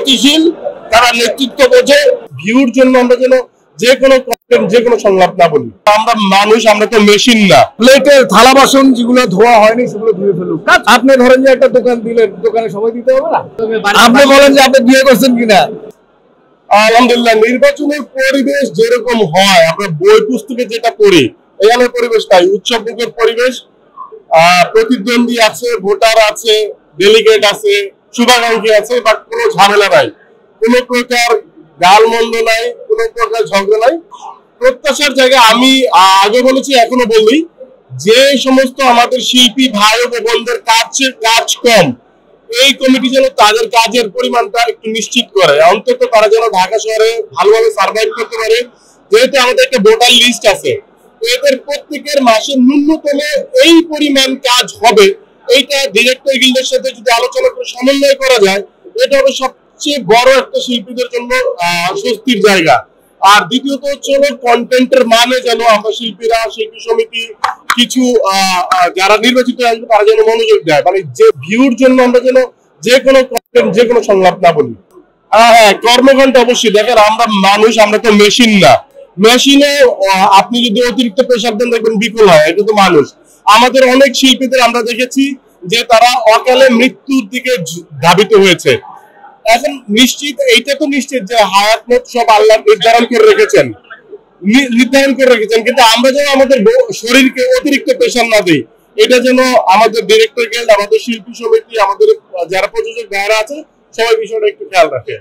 নীতিশীল, তারা নেতৃত্ব বোঝে। ভিউর জন্য আমরা যেন যে কোনো কন্টেন্ট, যে কোনো সংলাপ না বলি। আমরা মানুষ, আমরা তো মেশিন না। প্লেটের থালা বাসন যেগুলো ধোয়া হয়নি সেগুলো ধুয়ে ফেলুক। আপনি ধরেন যে একটা দোকান দিলেন, দোকানে সময় দিতে হবে না? আপনি বলেন যে আপনি বিয়ে করছেন কিনা? আলহামদুলিল্লাহ, নির্বাচনের পরিবেশ যেরকম হয়, আমরা বই পুস্তকে যেটা পড়ি, এখানে পরিবেশ তাই উৎসবমুখর পরিবেশ। প্রতিদ্বন্দ্বী আছে, ভোটার আছে, ডেলিগেট আছে, শুভাকাঙ্ক্ষী আছে, বাট কোনো ঝামেলা নাই, কোনো প্রকার গালমন্দ নাই, কোনো প্রকার ঝগড়া নাই। প্রত্যাশার জায়গায় আমি আগে বলেছি, এখনো বলি, যে সমস্ত আমাদের শিল্পী ভাই ও বোনদের কাজ কম, এই কমিটি যেন তাদের কাজের পরিমাণটা একটু নিশ্চিত করে, অন্তত তারা যেন ঢাকা শহরে ভালোভাবে সার্ভাইভ করতে পারে। যেহেতু আমাদের একটা ভোটার লিস্ট আছে, এদের প্রত্যেকের মাসে ন্যূনতম এই পরিমাণ কাজ হবে, এইটা ডিরেক্টর গিল্ডের সাথে যদি আলোচনা করে সমন্বয় করা যায়, এটা হবে সবচেয়ে বড় একটা শিল্পীদের জন্য স্বস্তির জায়গা। আর দ্বিতীয়ত হচ্ছে কন্টেন্টের মানে যেন আমরা শিল্পীরা, শিল্পী সমিতি, কিছু যারা নির্বাচিত আসবে তারা যেন মনোযোগ দেয়, মানে যে ভিউর জন্য আমরা যেন যে কোনো কন্টেন্ট, যে কোনো সংলাপ না বলি। হ্যাঁ, কর্মকাণ্ড অবশ্যই দেখেন, আমরা মানুষ, আমরা তো মেশিন না। মেশিনে আপনি যদি অতিরিক্ত প্রেশার দেন, দেখবেন বিকল হয়, এটা তো মানুষ। আমাদের অনেক শিল্পীদের আমরা দেখেছি যে তারা অকালে মৃত্যুর দিকে ধাবিত হয়েছে। এখন নিশ্চিত, এইটা তো নিশ্চিত যে হায়াত মত সব আল্লাহ নির্ধারণ করে রেখেছেন, কিন্তু আমরা যেন আমাদের শরীরকে অতিরিক্ত প্রেশার না দিই, এটা যেন আমাদের ডিরেক্টর গিল্ড, আমাদের শিল্পী সমিতি, আমাদের যারা প্রযোজক ভাইরা আছে, সবাই বিষয়টা একটু খেয়াল রাখে।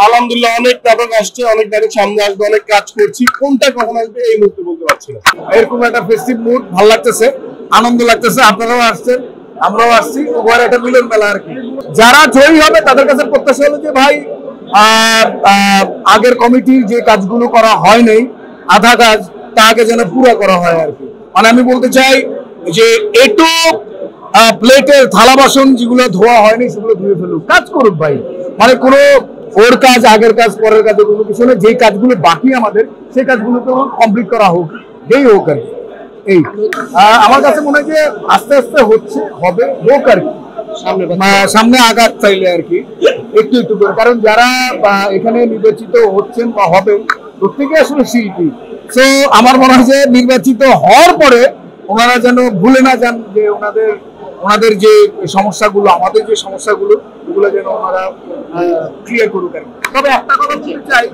আলহামদুলিল্লাহ, অনেক নাটক আসছে, অনেক নাটক সামনে আসবে, অনেক কাজ করছি, কোনটা কখন আসবে এই মুহূর্তে বলতে পারছি না। এরকম একটা ফেস্টিভ মুড, ভালো লাগতেছে, আনন্দ লাগতেছে। আপনারাও আসছেন, আমরাও আসছি, ওভার একটা মিলন মেলা আর কি। যারা জয়ী হবে তাদের কাছে প্রত্যাশা হলো যে ভাই আগের কমিটির যে কাজগুলো করা হয় নাই, আধা কাজ, তাকে যেন পুরো করা হয় আর কি। মানে আমি বলতে চাই যে একটু প্লেটের থালা বাসন যেগুলো ধোয়া হয়নি সেগুলো ধুয়ে ফেলুক, কাজ করুক ভাই। মানে কোনো ওর কাজ, আগের কাজ, পরের কাজে কোনো কিছু নেই। যেই কাজগুলো বাকি আমাদের, সেই কাজগুলো তো কমপ্লিট করা হোক, যেই হোক আর কি। এই আমার কাছে মনে হয় যে আস্তে আস্তে হচ্ছে, হবে, হোক আর কি, সামনে আগাত চাইলে আর কি, একটু একটু করে। কারণ যারা এখানে নির্বাচিত হচ্ছেন বা হবেন, প্রত্যেকে আসলে শিল্পী। তো আমার মনে হয় যে নির্বাচিত হওয়ার পরে ওনারা যেন ভুলে না যান যে ওনাদের যে সমস্যাগুলো, আমাদের যে সমস্যাগুলো, ওগুলো যেন ওনারা ক্লিয়ার করুক আর কি। তবে একটা কথা বলতে চাই,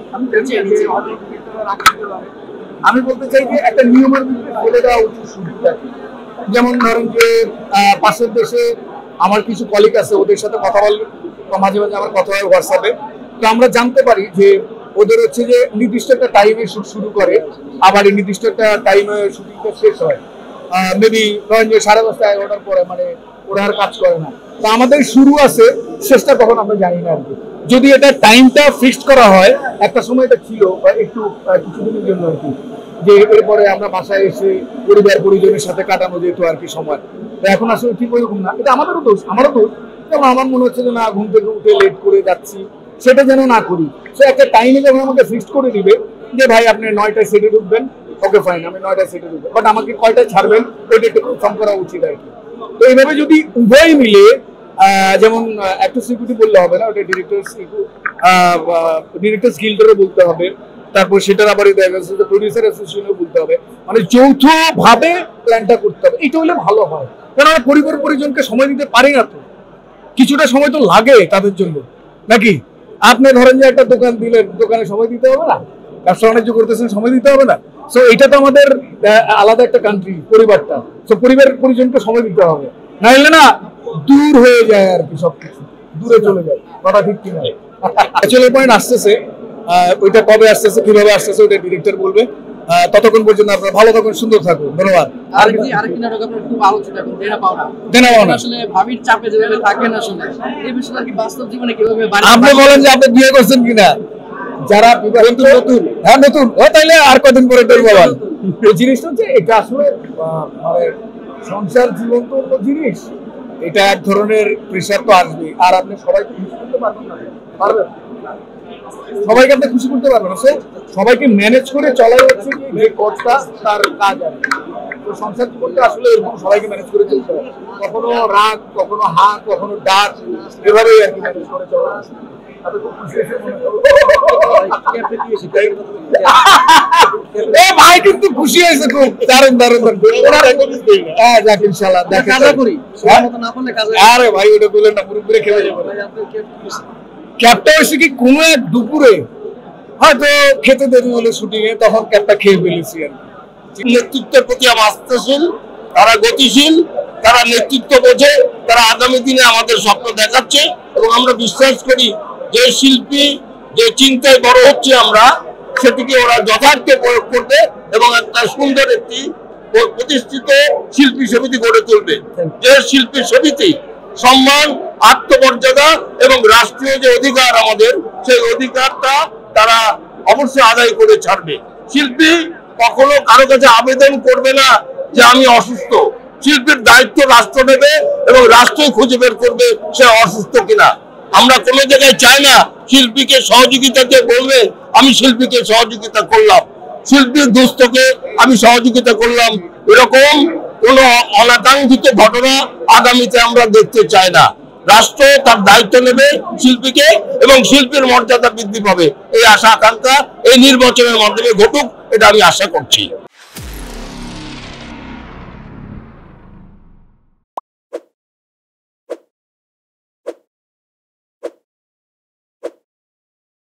আমি বলতে চাই যে একটা নিয়মের ভিত্তিতে ফেলে দেওয়া উচিত সুবিধা। যেমন ধরেন যে পাশের দেশে আমার কিছু কলিগ আছে, ওদের সাথে কথা বললে মাঝে মাঝে আমার কথা হয় হোয়াটসঅ্যাপে, তো আমরা জানতে পারি যে ওদের হচ্ছে যে নির্দিষ্ট একটা টাইমে শুট শুরু করে, আবার এই নির্দিষ্ট একটা টাইমে শুটিংটা শেষ হয় মেবি ধরেন যে 10:30 11টার পরে, মানে ওরা আর কাজ করে না। তো আমাদের শুরু আছে, শেষটা কখন আমরা জানি না আর কি। যদি এটা টাইমটা ফিক্সড করা হয়, একটা সময় এটা ছিল একটু কিছুদিনের জন্য আর কি, যে এরপরে আমরা বাসায় এসে পরিবার পরিজনের সাথে কাটানো যেত আর কি সময়। তো এখন আসলে ঠিক ওইরকম না। এটা আমাদেরও দোষ, আমারও দোষ। যেমন আমার মনে হচ্ছে যে না, ঘুম থেকে উঠে লেট করে যাচ্ছি, সেটা যেন না করি। সে একটা টাইমে যখন আমাকে ফিক্সড করে দিবে যে ভাই আপনি 9টায় সেটে ঢুকবেন, ওকে ফাইন, আমি 9টায় সেটে ঢুকবো, বাট আমাকে কয়টায় ছাড়বেন ওইটা একটু কনফার্ম করা উচিত আর কি। তো এইভাবে যদি উভয় মিলে, যেমন একটু সিকিউরিটি বললে হবে না, ওটা ডিরেক্টরস গিল্ডেরও বলতে হবে, তারপর সেটার আবার প্রডিউসার অ্যাসোসিয়েশনও বলতে হবে, মানে যৌথ ভাবে প্ল্যানটা করতে হবে। এটা হলে ভালো হয়, কারণ আমরা পরিবার পরিজনকে সময় দিতে পারি না, তো কিছুটা সময় তো লাগে তাদের জন্য নাকি। আপনি ধরেন যে একটা দোকান দিলেন, দোকানে সময় দিতে হবে না? ব্যবসা বাণিজ্য করতেছেন, সময় দিতে হবে না? সো এটা তো আমাদের আলাদা একটা কান্ট্রি, পরিবারটা। সো পরিবার পরিজনকে সময় দিতে হবে, নাইলে না দূর হয়ে যায় আর কি, সবকিছু দূরে চলে যায়। কথা ঠিক কিনা? অ্যাকচুয়ালি পয়েন্ট আসতেছে, ওইটা কবে আসতেছে, কিভাবে আসতেছে, ওইটা ডিরেক্টর বলবে। ততক্ষণ পর্যন্ত আপনারা ভালো থাকুন, সুন্দর থাকুন, ধন্যবাদ। আরেকটি নাটক আপনার খুব আলোচিত এখন, দেনা পাওনা। আসলে ভাবির চাপে যেভাবে থাকেন, আসলে এই বিষয়টা কি বাস্তব জীবনে কিভাবে? আপনি বলেন যে আপনি বিয়ে করছেন কিনা? যারা বিবাহিত, নতুন, হ্যাঁ নতুন, তাইলে আর কদিন পরে বলেন। এই জিনিসটা হচ্ছে, এটা আসলে মানে সংসার জীবন তো অন্য জিনিস, এটা এক ধরনের প্রেশার তো আসবে। আর আপনি সবাইকে খুশি করতে পারবেন না, পারবেন? সবাইকে আপনি খুশি করতে পারবেন না। সবাইকে ম্যানেজ করে চলাই হচ্ছে যে কর্তা, তার কাজ আর তো সংসার করতে আসলে এরকম সবাইকে ম্যানেজ করে চলতে হবে। কখনো রাগ, কখনো হাত, কখনো ডাক, এভাবেই আর কি ম্যানেজ করে চলা। ভাই কিন্তু খুশি হয়েছে খুব, দারুন দারুন। হ্যাঁ যাক ইনশাল্লাহ কাজা করি সময় মতো না পারলে কাজা। আরে ভাই ওটা বলেন না, পুরো পুরো খেয়ে যাবে। ক্যাবটা হয়েছে কি কোনো এক দুপুরে হয়তো খেতে দেরি হলো শুটিং এ, তখন ক্যাবটা খেয়ে ফেলেছি আর কি। নেতৃত্বের প্রতি আমরা আস্থাশীল, তারা গতিশীল, তারা নেতৃত্ব বোঝে, তারা আগামী দিনে আমাদের স্বপ্ন দেখাচ্ছে এবং আমরা বিশ্বাস করি যে শিল্পী যে চিন্তায় বড় হচ্ছে আমরা সেটিকে ওরা যথার্থে প্রয়োগ করবে এবং একটা সুন্দর একটি প্রতিষ্ঠিত শিল্পী সমিতি গড়ে তুলবে। যে শিল্পী সমিতি সম্মান, আত্মমর্যাদা এবং রাষ্ট্রীয় যে অধিকার আমাদের, সেই অধিকারটা তারা অবশ্যই আদায় করে ছাড়বে। শিল্পী কখনো কারো কাছে আবেদন করবে না যে আমি অসুস্থ। শিল্পীর দায়িত্ব রাষ্ট্র নেবে এবং রাষ্ট্রই খুঁজে বের করবে সে অসুস্থ কিনা। আমরা কোনো জায়গায় চাই না শিল্পীকে সহযোগিতা দিয়ে বলবে আমি শিল্পীকে সহযোগিতা করলাম, শিল্পীর দুস্থকে আমি সহযোগিতা করলাম, এরকম কোনো অনাকাঙ্ক্ষিত ঘটনা আগামীতে আমরা দেখতে চাই না। রাষ্ট্র তার দায়িত্ব নেবে শিল্পীকে এবং শিল্পীর মর্যাদা বৃদ্ধি পাবে। এই আশা আকাঙ্ক্ষা এই নির্বাচনের মাধ্যমে ঘটুক, এটা আমি আশা করছি।